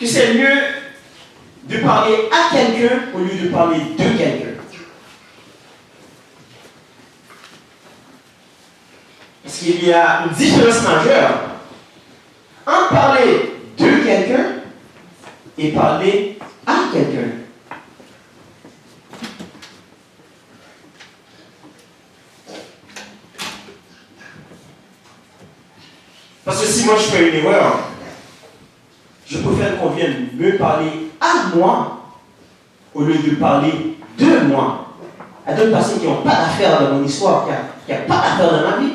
que c'est mieux de parler à quelqu'un au lieu de parler de quelqu'un. Parce qu'il y a une différence majeure entre parler de quelqu'un et parler à quelqu'un. Parce que si moi je fais une erreur, je préfère qu'on vienne me parler à moi au lieu de parler de moi à d'autres personnes qui n'ont pas d'affaires dans mon histoire, qui n'ont pas d'affaires dans ma vie.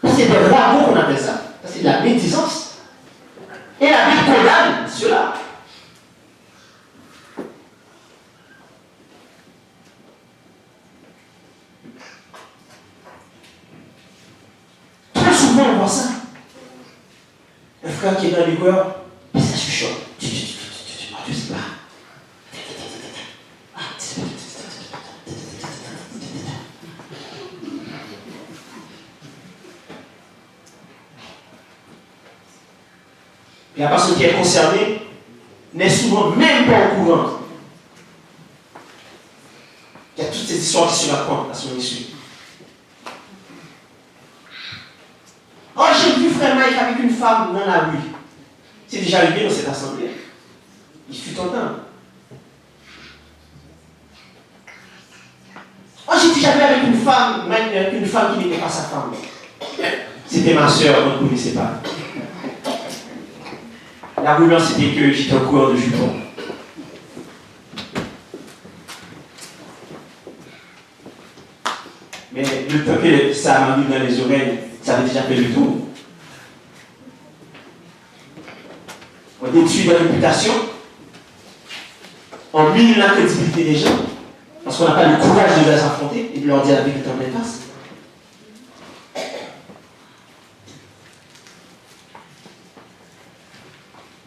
C'est des ragots qu'on appelle ça. C'est de la médisance. Et la Bible condamne cela. Très souvent, on voit ça. Un frère qui est dans l'erreur, mais ça chuchote. Je sais pas. Et la personne qui est concernée n'est souvent même pas au courant. Il y a toutes ces histoires qui se racontent à son issue. Oh, j'ai vu frère Mike avec une femme dans la rue. C'est déjà arrivé dans cette assemblée. Il fut content. Oh, j'ai déjà vu avec une femme qui n'était pas sa femme. C'était ma soeur, on ne connaissait pas. La rumeur, c'était que j'étais un coureur de jupons. Mais le temps que ça m'a mis dans les oreilles, ça avait déjà fait le tour. On détruit la réputation, on mine la crédibilité des gens, parce qu'on n'a pas le courage de les affronter et de leur dire la vérité en pleine face.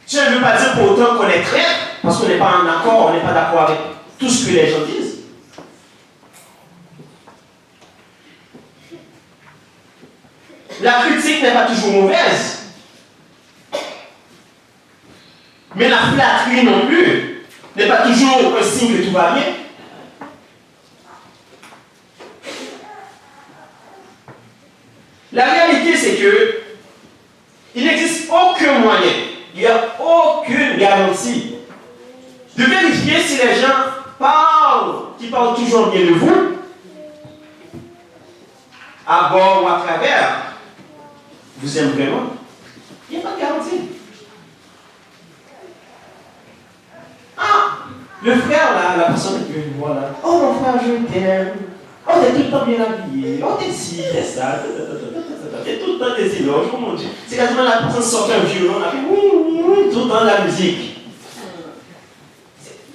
Je ne veux pas dire pour autant qu'on est traître, parce qu'on n'est pas en accord, on n'est pas d'accord avec tout ce que les gens disent. La critique n'est pas toujours mauvaise. Mais la flatterie non plus n'est pas toujours un signe que tout va bien. La réalité, c'est que il n'existe aucun moyen, il n'y a aucune garantie de vérifier si les gens qui parlent toujours bien de vous, à bord ou à travers, vous aiment vraiment. Il n'y a pas de garantie. Ah, le frère là, la personne qui vient me voir là, oh mon frère, je t'aime. Oh, t'es tout le temps bien habillé. Oh, t'es ci, t'es ça. T'es tout le temps des éloges. Oh mon Dieu. C'est quasiment la personne sort un violon, on a fait tout le temps de la musique.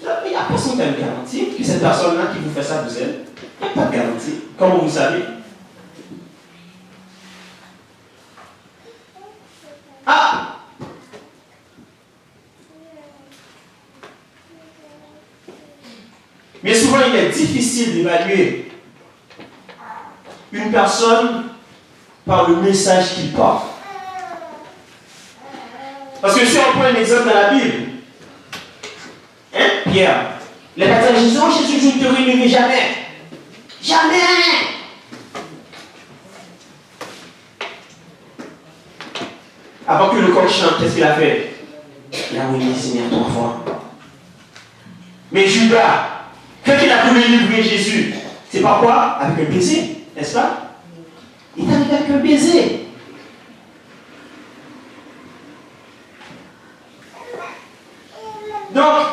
Il n'y a personne qui a une garantie que cette personne-là qui vous fait ça vous aime. Il n'y a pas de garantie. Comment vous savez? Ah! Mais souvent, il est difficile d'évaluer une personne par le message qu'il porte. Parce que si on prend un exemple dans la Bible, hein, Pierre, les baptêmes de Jésus, oh Jésus, je ne te réunirai jamais. Jamais! Avant que le coq chante, qu'est-ce qu'il a fait? Il a réuni le Seigneur 3 fois. Mais Judas, quand il a voulu livrer Jésus, c'est pas quoi? Avec un baiser, n'est-ce pas? Il est arrivé avec un baiser. Donc,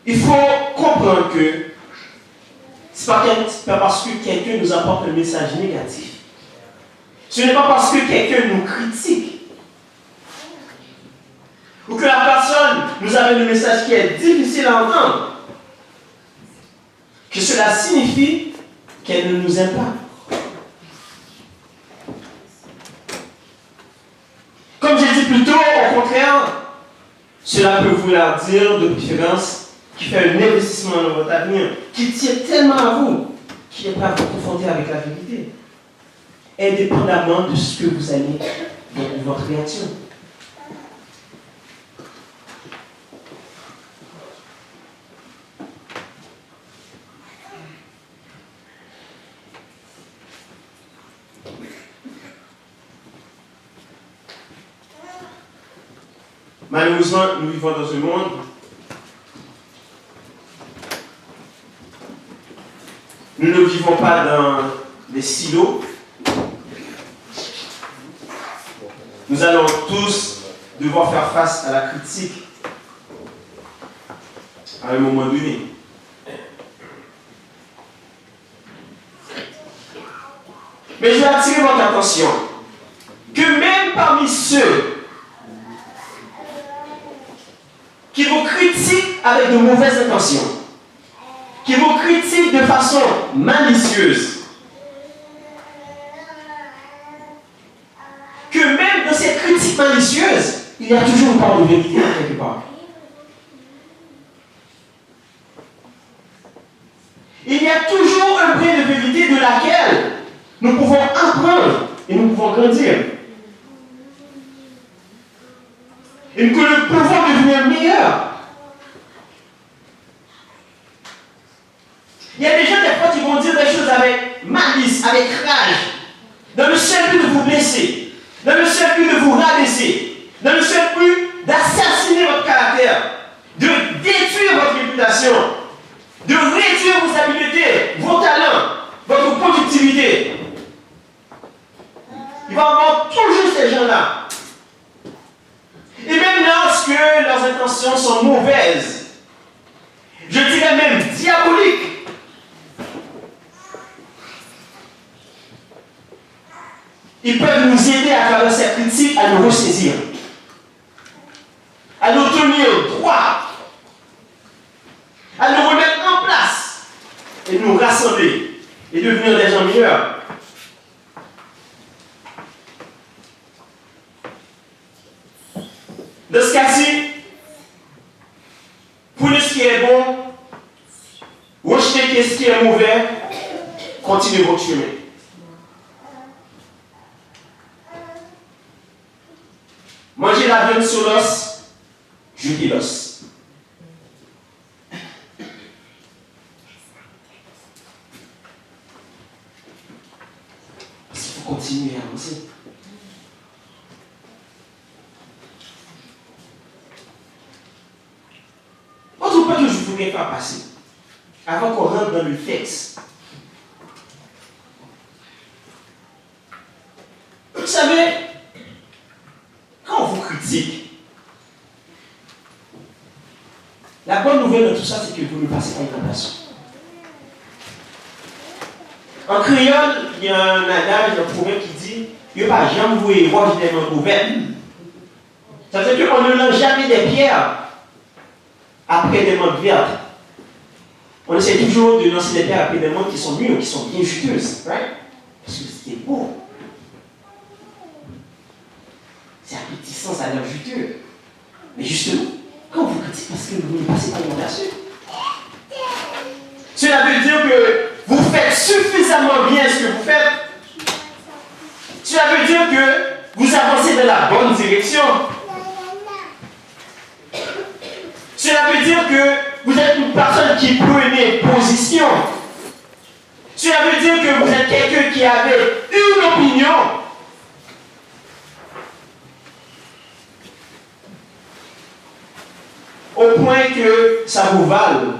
il faut comprendre que ce n'est pas parce que quelqu'un nous apporte un message négatif. Ce n'est pas parce que quelqu'un nous critique ou que la personne nous amène un message qui est difficile à entendre que cela signifie qu'elle ne nous aime pas. Comme j'ai dit plus tôt, au contraire, cela peut vouloir dire de préférence qui fait un investissement dans votre avenir, qui tient tellement à vous, qui est prêt à vous confronter avec la vérité, indépendamment de ce que vous allez de votre réaction. Malheureusement, nous vivons dans un monde nous ne vivons pas dans des silos. Nous allons tous devoir faire face à la critique à un moment donné. Mais je vais attirer votre attention que même parmi ceux qui vous critiquent avec de mauvaises intentions, qui vous critiquent de façon malicieuse, que même dans cette critique malicieuse, il y a toujours une part de vérité quelque part. Il y a toujours un brin de vérité de laquelle nous pouvons apprendre et nous pouvons grandir. Et que nous pouvons devenir meilleurs. Il y a des gens, des fois, qui vont dire des choses avec malice, avec rage, dans le seul but de vous blesser, dans le seul but de vous rabaisser, dans le seul but d'assassiner votre caractère, de détruire votre réputation, de réduire vos habiletés, vos talents, votre productivité. Il va y avoir toujours ces gens-là. Et même lorsque leurs intentions sont mauvaises, je dirais même diaboliques, ils peuvent nous aider à travers cette critique à nous ressaisir, à nous tenir droit, à nous remettre en place et nous rassembler et devenir des gens meilleurs. Dans ce cas-ci, prenez ce qui est bon, rejetez ce qui est mauvais, continuez votre chemin. Mangez la viande sur l'os, jetez l'os. Parce qu'il faut continuer à avancer. Autre point que je voudrais faire passer, avant qu'on rentre dans le texte. Vous savez, quand on vous critique, la bonne nouvelle de tout ça, c'est que vous ne passez pas une tentation. En créole, il y a un adage, un proverbe qui dit « Il n'y a pas jamais voué roche des mains ouvertes ». Ça veut dire qu'on ne lance jamais des pierres après des mangues vertes. On essaie toujours de lancer des pierres après des mangues qui sont mûres, qui sont bien juteuses. Right? Parce que c'est beau. C'est appétissant, ça a l'air juteux. Mais justement, quand on vous critique parce que vous ne passez pas une tentation, cela veut dire que vous faites suffisamment bien ce que vous faites. Cela veut dire que vous avancez dans la bonne direction. Cela veut dire que vous êtes une personne qui prenait position. Cela veut dire que vous êtes quelqu'un qui avait une opinion. Au point que ça vous vale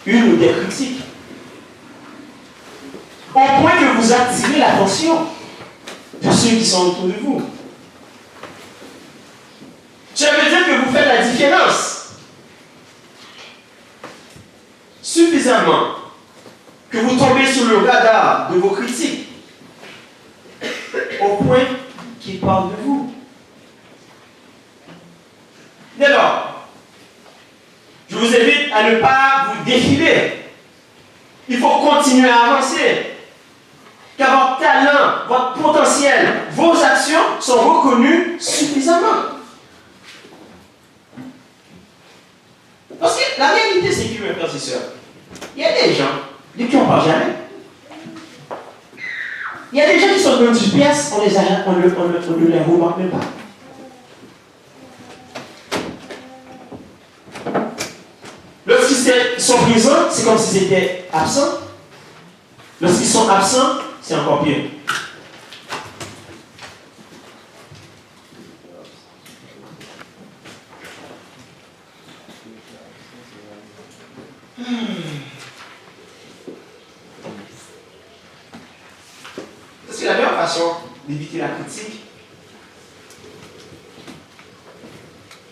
une ou des critiques. Au point que vous attirez l'attention de ceux qui sont autour de vous. Ça veut dire que vous faites la différence suffisamment que vous tombez sur le radar de vos critiques au point qu'ils parlent de vous. Dès lors, je vous invite à ne pas vous défiler. Il faut continuer à avancer. Car votre talent, votre potentiel, vos actions sont reconnues suffisamment. Parce que la réalité, c'est que, mes frères et sœurs, Il y a des gens de qui on ne parle jamais. Il y a des gens qui sont dans une pièce, on ne les remarque même pas. Lorsqu'ils sont présents, c'est comme s'ils étaient absents. Lorsqu'ils sont absents, c'est encore pire. Parce que la meilleure façon d'éviter la critique,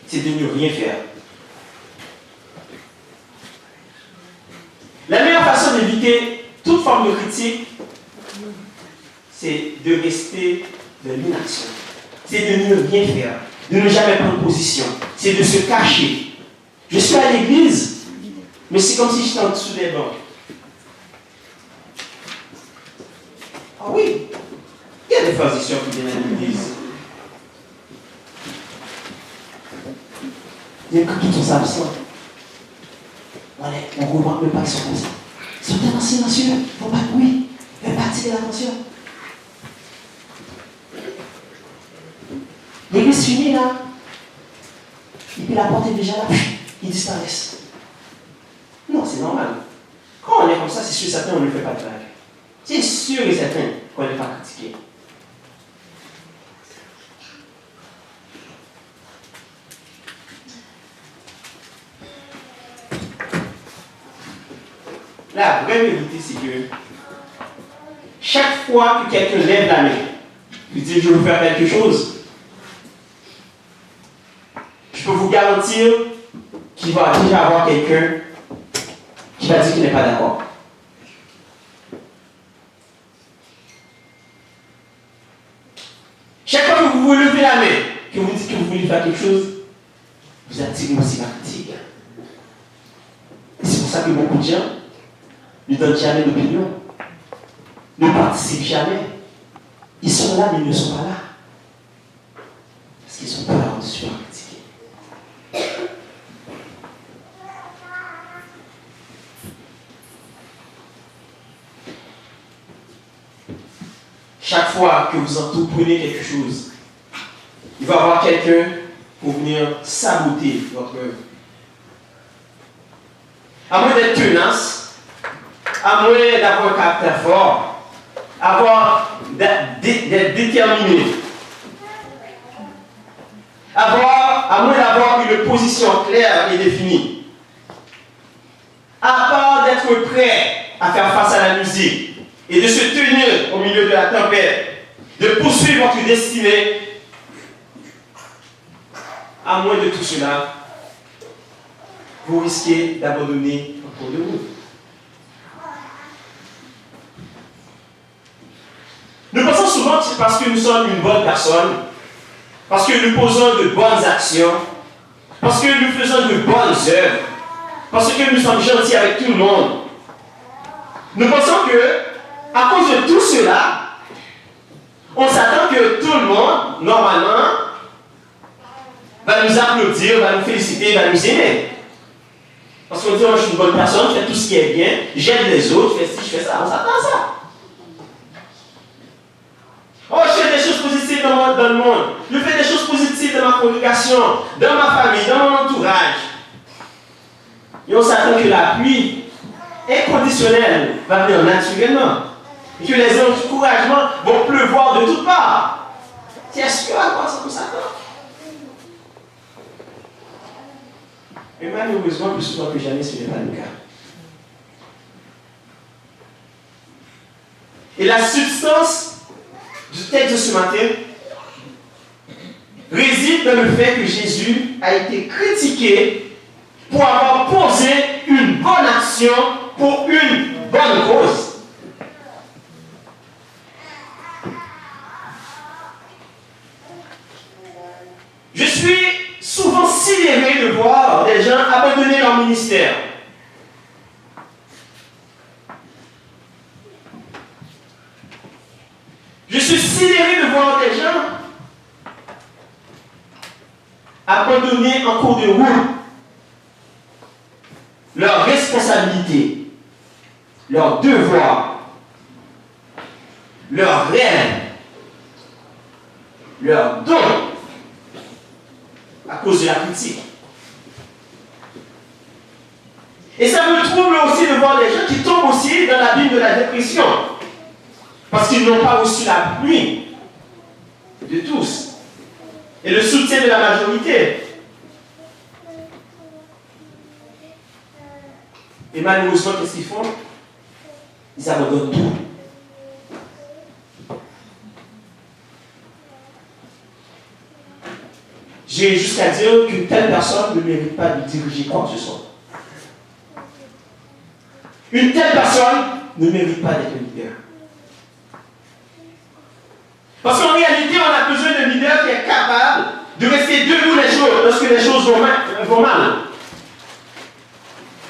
c'est de ne rien faire. La meilleure façon d'éviter toute forme de critique, c'est de rester dans l'inaction. C'est de ne rien faire, de ne jamais prendre position. C'est de se cacher. Je suis à l'église, mais c'est comme si j'étais en dessous des bancs. Ah oui, il y a des frères et sœurs qui viennent à l'église. Même quand ils sont absents. Voilà, on ne remarque même pas qu'ils sont comme ça. Ils sont tellement silencieux, il ne faut pas de bruit, il ne faut pas attirer l'attention. L'église finit là, et puis la porte est déjà là, ils disparaissent. Non, c'est normal. Quand on est comme ça, c'est sûr et certain, on ne fait pas de vague. C'est sûr et certain qu'on n'est pas critiqué. La vraie vérité, c'est que chaque fois que quelqu'un lève la main, il dit je veux faire quelque chose, je peux vous garantir qu'il va déjà avoir quelqu'un qui va dire qu'il n'est pas d'accord. Chaque fois que vous levez la main, que vous dites que vous voulez faire quelque chose, vous attirez aussi la critique. Et c'est pour ça que beaucoup de gens ne donnent jamais d'opinion, ne participent jamais. Ils sont là, mais ils ne sont pas là. Parce qu'ils ont peur de se faire critiquer. Chaque fois que vous entreprenez quelque chose, il va y avoir quelqu'un pour venir saboter votre œuvre. À moins d'être tenace, à moins d'avoir un caractère fort, d'être déterminé, à moins d'avoir une position claire et définie, à part d'être prêt à faire face à la musique et de se tenir au milieu de la tempête, de poursuivre votre destinée, à moins de tout cela, vous risquez d'abandonner en cours de route. Nous pensons souvent que c'est parce que nous sommes une bonne personne, parce que nous posons de bonnes actions, parce que nous faisons de bonnes œuvres, parce que nous sommes gentils avec tout le monde. Nous pensons que, à cause de tout cela, on s'attend que tout le monde, normalement, va nous applaudir, va nous féliciter, va nous aimer. Parce qu'on dit, oh, je suis une bonne personne, je fais tout ce qui est bien, j'aide les autres, je fais ci, je fais ça, on s'attend à ça. Oh, je fais des choses positives dans le monde, je fais des choses positives dans ma congrégation, dans ma famille, dans mon entourage. Et on s'attend que l'appui inconditionnel va venir naturellement. Et que les encouragements vont pleuvoir de toutes parts. C'est sûr à quoi ça qu'on s'attend. Mais malheureusement, plus souvent que jamais, ce n'est pas le cas. Et la substance du texte de ce matin réside dans le fait que Jésus a été critiqué pour avoir posé une bonne action pour une bonne cause. Je suis souvent sidéré de voir des gens abandonner leur ministère. Je suis sidéré de voir des gens abandonner en cours de route leurs responsabilités. leur devoir, leur rêve, leur don, à cause de la critique. Et ça me trouble aussi de voir les gens qui tombent aussi dans l'abîme de la dépression, parce qu'ils n'ont pas reçu l'appui de tous et le soutien de la majorité. Et malheureusement, qu'est-ce qu'ils font? Ils abandonnent tout. J'ai jusqu'à dire qu'une telle personne ne mérite pas de diriger quoi que ce soit. Une telle personne ne mérite pas d'être leader. Parce qu'en réalité, on a besoin d'un leader qui est capable de rester debout lorsque les choses vont mal.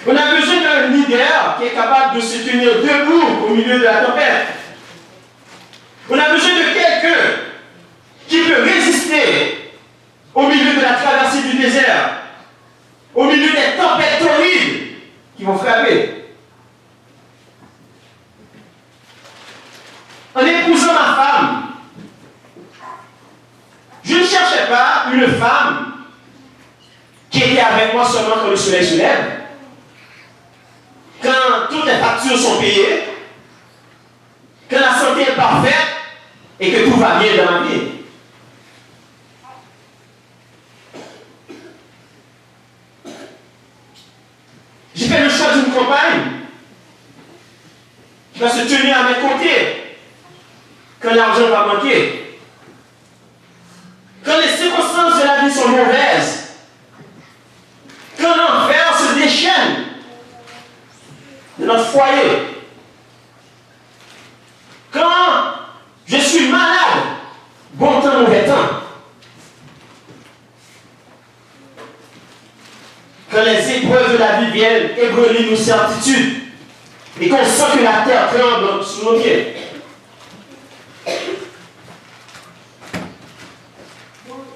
On a besoin d'un leader qui est capable de se tenir debout au milieu de la tempête. On a besoin de quelqu'un qui peut résister au milieu de la traversée du désert, au milieu des tempêtes torrides qui vont frapper. En épousant ma femme, je ne cherchais pas une femme qui était avec moi seulement quand le soleil se lève, quand toutes les factures sont payées, quand la santé est parfaite et que tout va bien dans ma vie. J'ai fait le choix d'une compagne qui va se tenir à mes côtés quand l'argent va manquer, quand les circonstances de la vie sont mauvaises, quand l'enfer se déchaîne de notre foyer, quand je suis malade, bon temps, mauvais temps, quand les épreuves de la vie viennent ébranler nos certitudes et qu'on sent que la terre tremble sous nos pieds.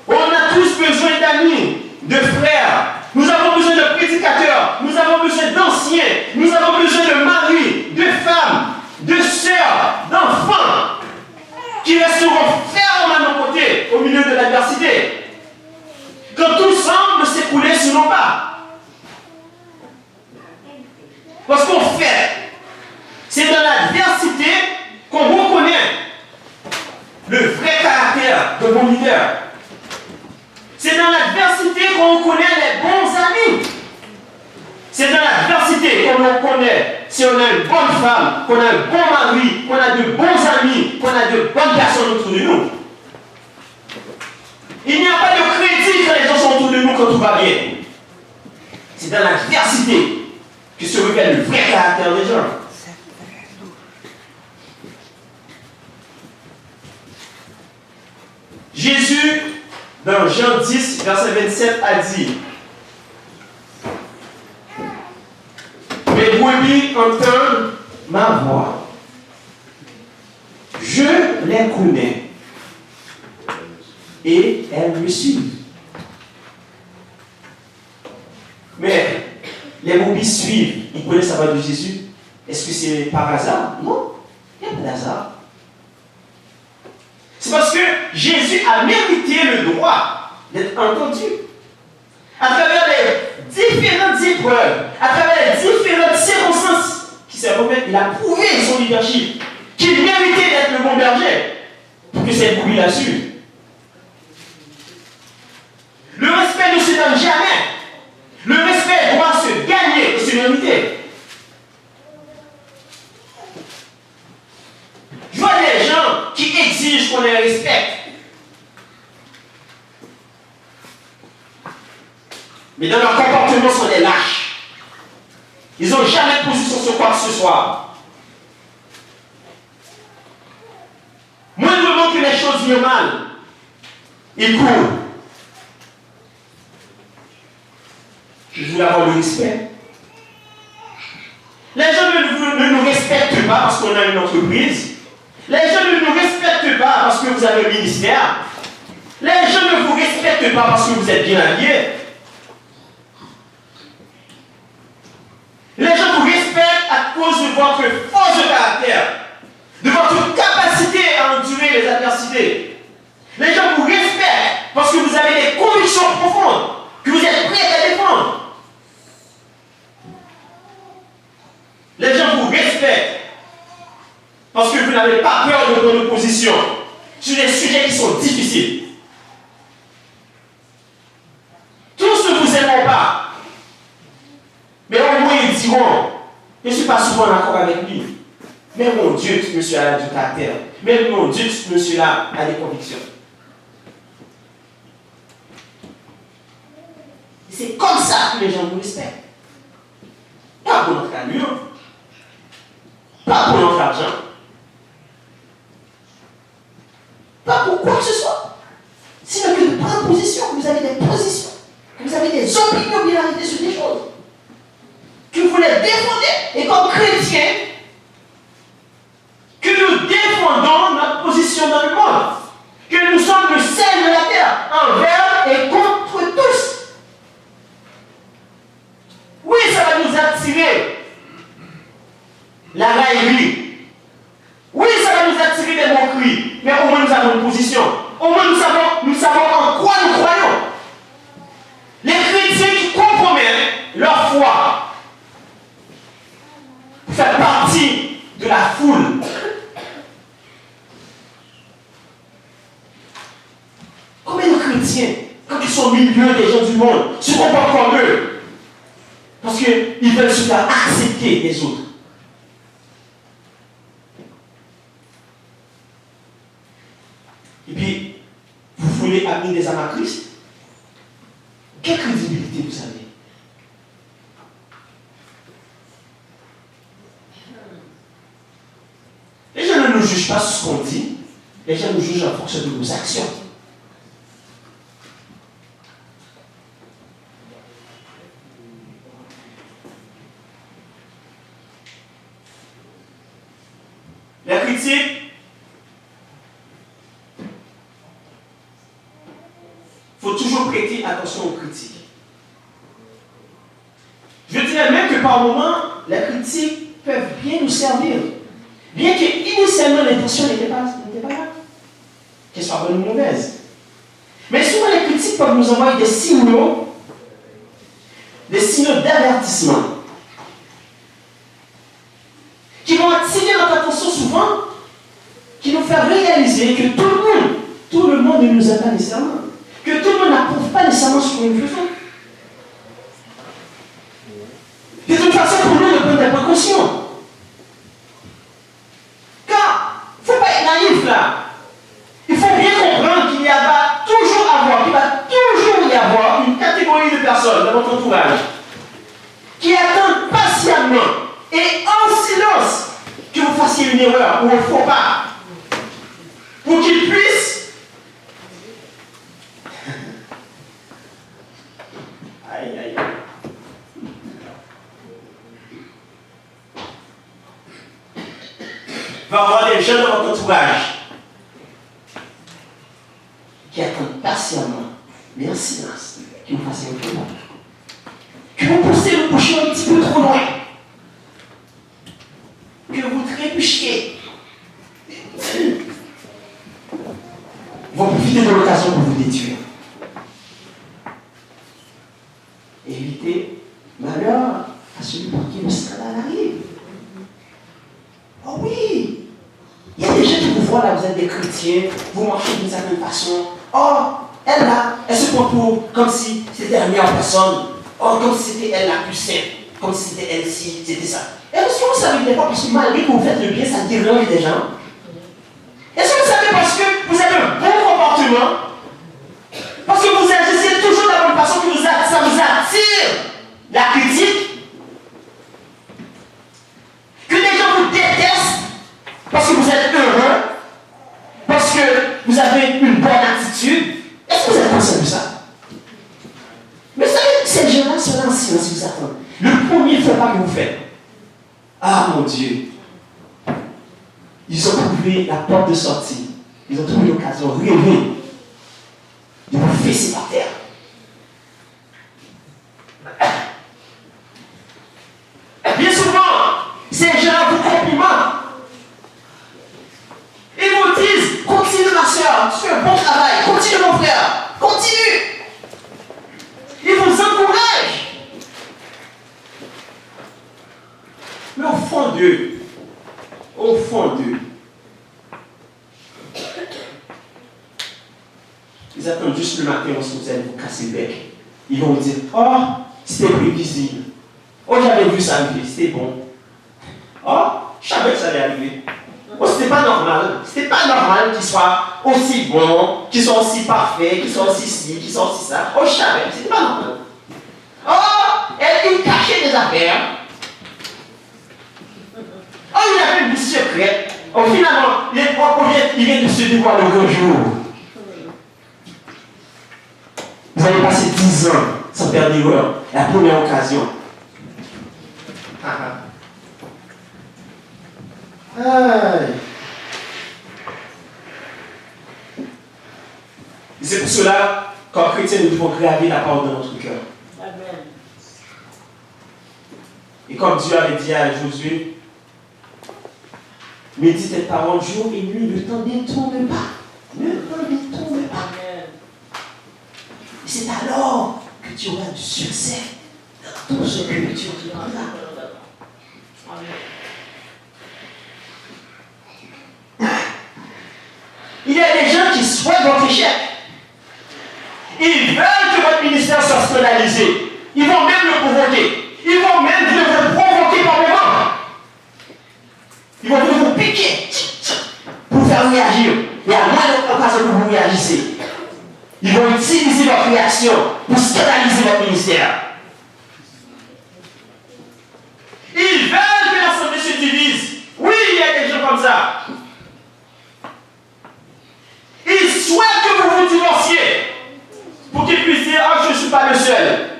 On a tous besoin d'amis, de frères. Nous avons besoin de prédicateurs. Nous avons besoin d'anciens. Nous avons besoin de maris, de femmes, de sœurs, d'enfants qui resteront fermes à nos côtés au milieu de l'adversité. Quand tout semble s'écouler sur nos pas. Parce qu'en fait, c'est dans l'adversité qu'on reconnaît le vrai caractère de bon leader. C'est dans l'adversité qu'on reconnaît les bons amis. C'est dans l'adversité qu'on reconnaît si on a une bonne femme, qu'on a un bon mari, qu'on a de bons amis, qu'on a de bonnes personnes autour de nous. Il n'y a pas de crédit quand les gens sont autour de nous quand tout va bien. C'est dans l'adversité que se révèle le vrai caractère des gens. Jésus, dans Jean 10, verset 27, a dit: mes brebis entendent ma voix. Je les connais et elles me suivent. Mais les brebis suivent. Ils connaissent la voix de Jésus. Est-ce que c'est par hasard? Non, il n'y a pas d'hasard. C'est parce que Jésus a mérité le droit d'être entendu. À travers les différentes épreuves, à travers les différentes circonstances qui se remettent, il a prouvé son leadership, qu'il méritait d'être le bon berger pour que cette brebis la suive. Le respect ne se donne jamais. Le respect doit se gagner et se mériter. Je vois des gens qui exigent qu'on les respecte. Mais dans leur comportement, sont des lâches. Ils n'ont jamais de position sur quoi que ce soit. Moindrement que les choses viennent mal, ils courent. Je voulais avoir le respect. Les gens ne nous respectent pas parce qu'on a une entreprise. Les gens ne nous respectent pas parce que vous avez un ministère. Les gens ne vous respectent pas parce que vous êtes bien habillés. Les gens vous respectent à cause de votre force de caractère, de votre capacité à endurer les adversités. Les gens vous respectent parce que vous avez des convictions profondes, que vous êtes prêts à défendre. Les gens vous respectent parce que vous n'avez pas peur de prendre position sur des sujets qui sont difficiles. Tous ne vous aimeront pas, mais au moins ils diront, je ne suis pas souvent en accord avec lui. Mais mon Dieu, ce monsieur-là a du caractère. Mais mon Dieu, ce monsieur-là a des convictions. C'est comme ça que les gens vous respectent. Pas pour notre allure, pas pour notre argent, pas pour quoi que ce soit. Sinon que de prendre position, que vous avez des positions, que vous avez des opinions bien arrêtées sur des choses, que vous les défendez, et comme chrétiens, que nous défendons notre position dans le monde, que nous sommes le sel de la terre, envers et contre tous. Oui, ça va nous attirer la raillerie. Oui, ça va nous attirer des moqueries. Mais au moins nous avons une position. Au moins nous savons en quoi nous croyons. Les chrétiens qui compromettent leur foi pour faire partie de la foule. Combien de chrétiens, quand ils sont au milieu des gens du monde, se comportent comme eux? Parce qu'ils veulent se faire accepter des autres. Et puis, vous voulez amener des âmes à Christ? Quelle crédibilité vous avez? Les gens ne nous jugent pas sur ce qu'on dit, les gens nous jugent en fonction de nos actions. La critique, il faut toujours prêter attention aux critiques. Je dirais même que par moments, les critiques peuvent bien nous servir. Bien qu'initialement l'intention n'était pas là, qu'elle soit bonne ou mauvaise. Mais souvent les critiques peuvent nous envoyer des signaux d'avertissement, qui vont attirer notre attention souvent, qui nous faire réaliser que tout le monde ne nous aime pas nécessairement, que tout le monde n'approuve pas nécessairement ce que nous faisons. De toute façon, pour nous de prendre des précautions. Car, il ne faut pas être naïf là. Il faut bien comprendre qu'il va toujours y avoir une catégorie de personnes dans votre entourage qui attendent patiemment et en silence que vous fassiez une erreur ou un faux pas pour qu'ils puissent va y avoir des gens dans votre entourage qui attendent patiemment mais en silence que vous fassiez un faux pas, que vous poussez le bouchon un petit peu trop loin, que vous trébuchiez, vont profiter de l'occasion pour vous détruire. Évitez malheur à celui pour qui le scandale arrive. Oh oui! Il y a des gens qui vous voient là, vous êtes des chrétiens, vous marchez d'une certaine façon. Oh, elle là, elle se comporte comme si c'était la meilleure personne. Oh, comme si c'était elle la plus sainte. Comme si c'était elle ci, c'était ça. Est-ce que vous savez des fois, parce que malgré que vous faites le bien, ça dérange des gens? Est-ce que vous savez parce que vous avez un bon comportement, parce que vous agissez toujours de la bonne façon, que ça vous attire la critique, que les gens vous détestent parce que vous êtes heureux, parce que vous avez une bonne attitude? Est-ce que vous êtes conscient de ça? Mais vous savez, ces gens-là sont là en silence si vous attendent. Le premier faux pas que vous faites, ah mon Dieu, ils ont trouvé la porte de sortie, ils ont trouvé l'occasion rêvée de vous fesser par terre. au fond d'eux, ils attendent juste le matin lorsque vous allez vous casser le bec. Ils vont vous dire, oh, c'était prévisible. Oh, j'avais vu ça arriver, c'était bon. Oh, je savais que ça allait arriver. Oh, c'était pas normal. C'était pas normal qu'ils soient aussi bons, qu'ils soient aussi parfaits, qu'ils soient aussi ci, qu'ils soient aussi ça. Oh, je savais, c'était pas normal. Oh, il cachait des affaires. Oh, il avait une vie secrète. Oh, finalement, il vient de se dévoiler au jour. Vous allez passer 10 ans sans faire d'erreur. La première occasion. C'est pour cela qu'en chrétien, nous devons graver la parole dans notre cœur. Amen. Et comme Dieu avait dit à Josué, médite cette parole jour et nuit, ne t'en détourne pas. Ne t'en détourne pas. Amen. Et c'est alors que tu auras du succès dans tout ce que tu entreprendras. Amen. Il y a des gens qui souhaitent votre échec. Ils veulent que votre ministère soit scandalisé. Ils vont même le provoquer. Ils vont même vous provoquer par moments. Ils vont vous piquer pour faire réagir. Et à moindre occasion que vous réagissez, ils vont utiliser votre réaction pour scandaliser votre ministère. Ils veulent que l'assemblée se divise. Oui, il y a des gens comme ça. Ils souhaitent que vous vous divorciez pour qu'ils puissent dire, oh, je ne suis pas le seul.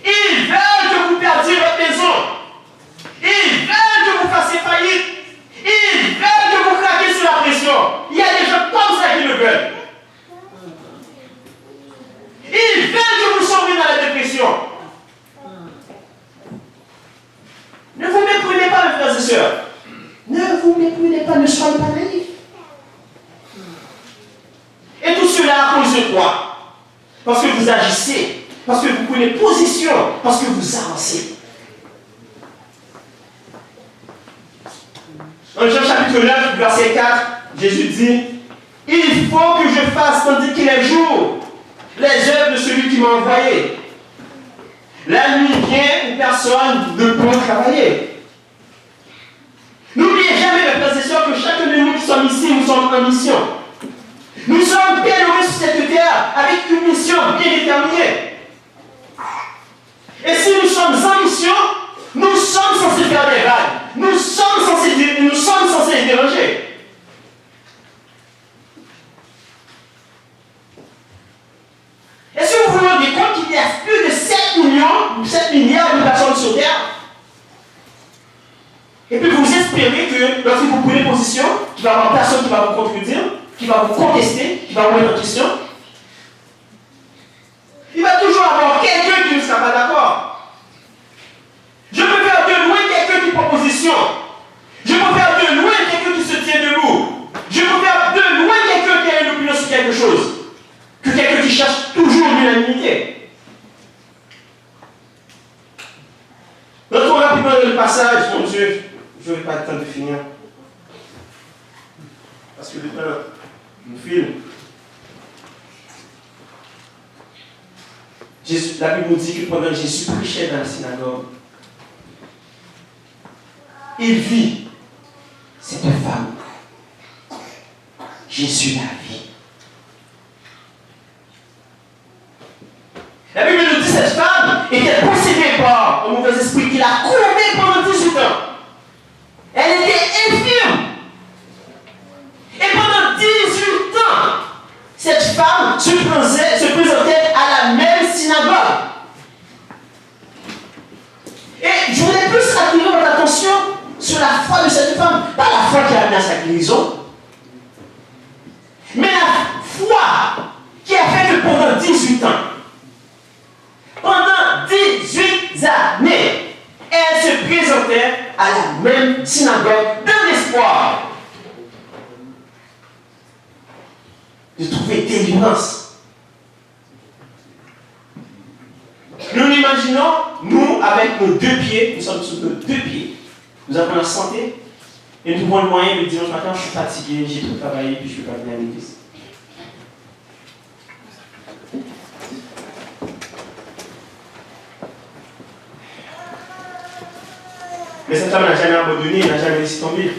Ils veulent que vous perdiez votre maison. Ils veulent que vous fassiez faillite. Ils veulent que vous craquiez sous la pression. Il y a des gens comme ça qui le veulent. Ils veulent que vous sombriez dans la dépression. Ne vous méprenez pas, mes frères et sœurs. Ne vous méprenez pas, ne soyez pas naïfs. Et tout cela à cause de quoi? Parce que vous agissez, parce que vous prenez position, parce que vous avancez. En Jean chapitre 9, verset 4, Jésus dit, il faut que je fasse tandis qu'il est jour les œuvres de celui qui m'a envoyé. La nuit vient où personne ne peut travailler. N'oubliez jamais, mes frères et sœurs, que chacun de nous qui sommes ici, nous sommes en mission. Nous sommes bien heureux sur cette terre avec une mission bien déterminée. Et si nous sommes en mission, nous sommes censés faire des vagues. Nous sommes censés les déranger. Est-ce que vous vous rendez compte qu'il y a plus de 7 milliards de personnes sur terre? Et puis vous espérez que lorsque vous prenez position, il va y avoir personne qui va vous contredire, qui va vous contester, qui va vous mettre en question. Il va toujours avoir quelqu'un qui ne sera pas d'accord. Je peux faire de loin quelqu'un qui prend position. Je peux faire de loin quelqu'un qui se tient debout. Je peux faire de loin quelqu'un qui a une opinion sur quelque chose. Que quelqu'un qui cherche toujours l'unanimité. Notre rapidement le passage, mon Dieu. Je n'aurai pas le temps de finir. Parce que le temps nous file. La Bible nous dit que pendant que Jésus prêchait dans la synagogue, il vit cette femme. Jésus la vit. La Bible nous dit que cette femme était possédée par un mauvais esprit qui l'a courbée pendant 18 ans. Elle était infirme. Et pendant 18 ans, cette femme se présentait à la même synagogue. Et je voudrais plus attirer votre attention sur la foi de cette femme. Pas la foi qui a amené à sa guérison, mais la foi qui a fait que pendant 18 ans, pendant 18 années, elle se présentait à la même synagogue dans l'espoir de trouver délivrance. Nous l'imaginons, nous, avec nos deux pieds, nous sommes sur nos deux pieds. Nous avons la santé et nous trouvons le moyen de dire dimanche matin, je suis fatigué, j'ai trop travaillé, puis je ne peux pas venir à l'église. Mais cette femme n'a jamais abandonné, elle n'a jamais laissé tomber.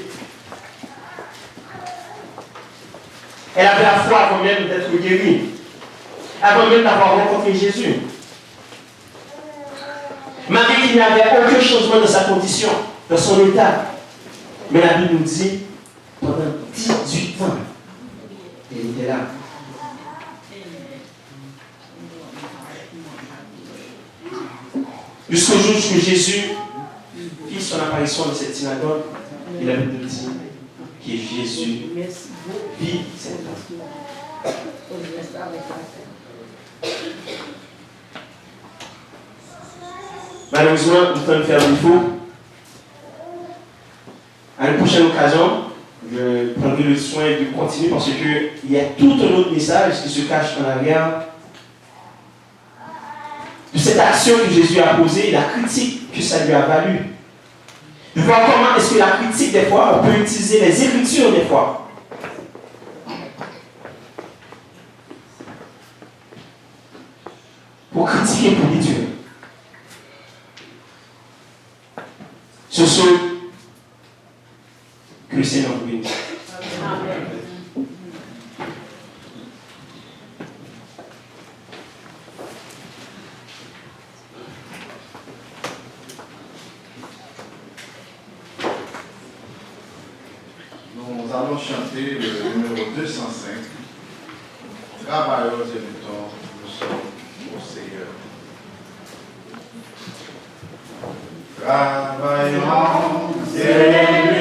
Elle avait la foi avant même d'être guérie, avant même d'avoir rencontré Jésus. Malgré qu'il n'y avait aucun changement dans sa condition, dans son état. Mais la Bible nous dit, pendant 18 ans, elle était là. Jusqu'au jour où Jésus fit son apparition dans cette synagogue, et la Bible nous dit que Jésus vit cette femme. Malheureusement, nous devons faire défaut. À une prochaine occasion, je prendrai le soin de continuer parce qu'il y a tout un autre message qui se cache en arrière de cette action que Jésus a posée et la critique que ça lui a valu. De voir comment est-ce que la critique, des fois, on peut utiliser les Écritures, des fois. Pour critiquer, pour détruire. Ce sont que le Seigneur vous bénisse. Nous allons chanter le numéro 205. Travailleurs et luttants, nous sommes au Seigneur. Travaillons, Seigneur.